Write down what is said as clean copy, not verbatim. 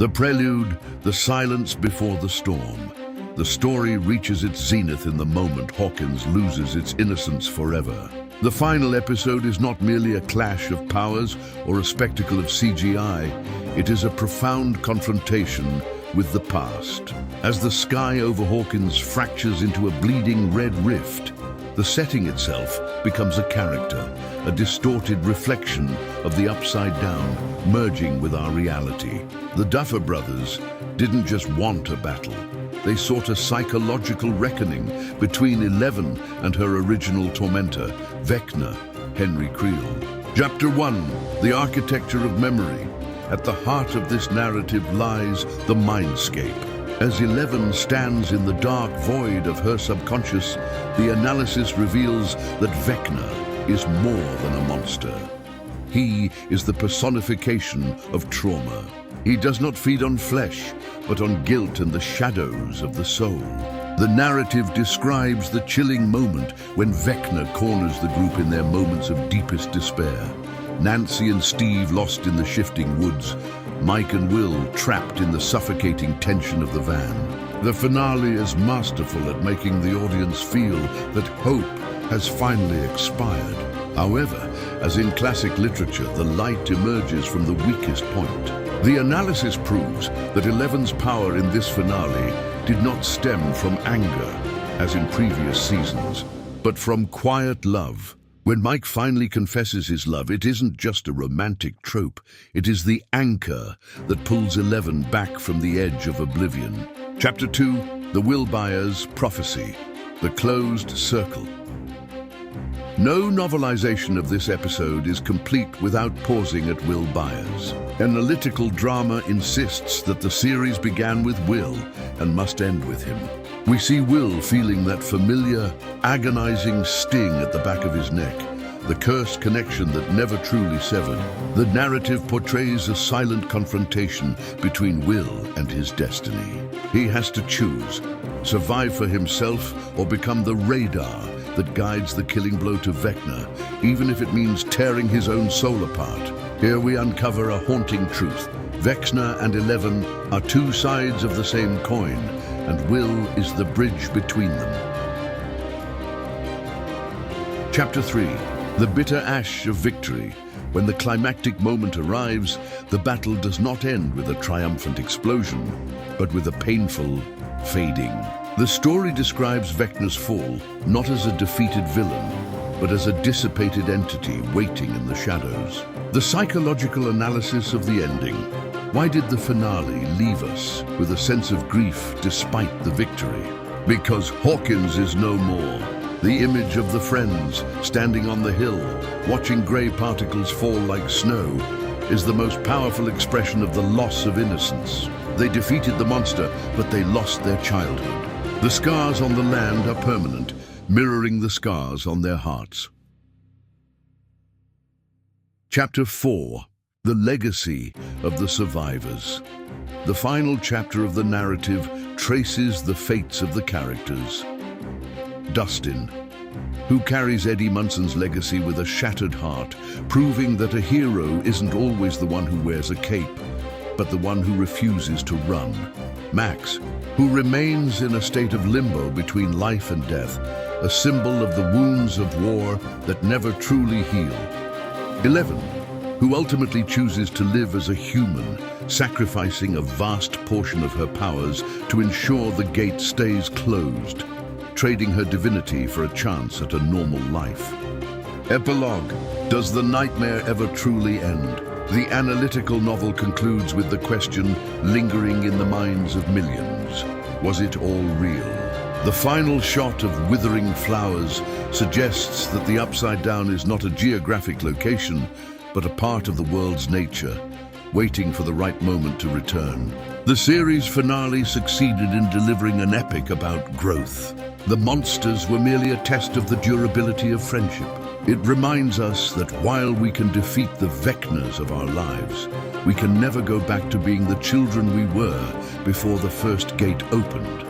The prelude, the silence before the storm. The story reaches its zenith in the moment Hawkins loses its innocence forever. The final episode is not merely a clash of powers or a spectacle of CGI. It is a profound confrontation with the past. As the sky over Hawkins fractures into a bleeding red rift, the setting itself becomes a character, a distorted reflection of the Upside Down, merging with our reality. The Duffer Brothers didn't just want a battle. They sought a psychological reckoning between Eleven and her original tormentor, Vecna, Henry Creel. Chapter 1, The Architecture of Memory. At the heart of this narrative lies the mindscape. As Eleven stands in the dark void of her subconscious, the analysis reveals that Vecna is more than a monster. He is the personification of trauma. He does not feed on flesh, but on guilt and the shadows of the soul. The narrative describes the chilling moment when Vecna corners the group in their moments of deepest despair. Nancy and Steve lost in the shifting woods, Mike and Will trapped in the suffocating tension of the van. The finale is masterful at making the audience feel that hope has finally expired. However, as in classic literature, the light emerges from the weakest point. The analysis proves that Eleven's power in this finale did not stem from anger, as in previous seasons, but from quiet love. When Mike finally confesses his love, it isn't just a romantic trope. It is the anchor that pulls Eleven back from the edge of oblivion. Chapter 2, The Will Byers' Prophecy, The Closed Circle. No novelization of this episode is complete without pausing at Will Byers. Analytical drama insists that the series began with Will and must end with him. We see Will feeling that familiar, agonizing sting at the back of his neck, the cursed connection that never truly severed. The narrative portrays a silent confrontation between Will and his destiny. He has to choose, survive for himself or become the radar that guides the killing blow to Vecna, even if it means tearing his own soul apart. Here we uncover a haunting truth. Vecna and Eleven are two sides of the same coin, and Will is the bridge between them. Chapter 3, The Bitter Ash of Victory. When the climactic moment arrives, the battle does not end with a triumphant explosion, but with a painful fading. The story describes Vecna's fall not as a defeated villain, but as a dissipated entity waiting in the shadows. The psychological analysis of the ending. Why did the finale leave us with a sense of grief despite the victory? Because Hawkins is no more. The image of the friends standing on the hill, watching grey particles fall like snow, is the most powerful expression of the loss of innocence. They defeated the monster, but they lost their childhood. The scars on the land are permanent, mirroring the scars on their hearts. Chapter 4, The Legacy of the Survivors. The final chapter of the narrative traces the fates of the characters. Dustin, who carries Eddie Munson's legacy with a shattered heart, proving that a hero isn't always the one who wears a cape, but the one who refuses to run. Max, who remains in a state of limbo between life and death, a symbol of the wounds of war that never truly heal. Eleven, who ultimately chooses to live as a human, sacrificing a vast portion of her powers to ensure the gate stays closed, trading her divinity for a chance at a normal life. Epilogue. Does the nightmare ever truly end? The analytical novel concludes with the question lingering in the minds of millions. Was it all real? The final shot of withering flowers suggests that the Upside Down is not a geographic location, but a part of the world's nature, waiting for the right moment to return. The series finale succeeded in delivering an epic about growth. The monsters were merely a test of the durability of friendship. It reminds us that while we can defeat the Vecnas of our lives, we can never go back to being the children we were before the first gate opened.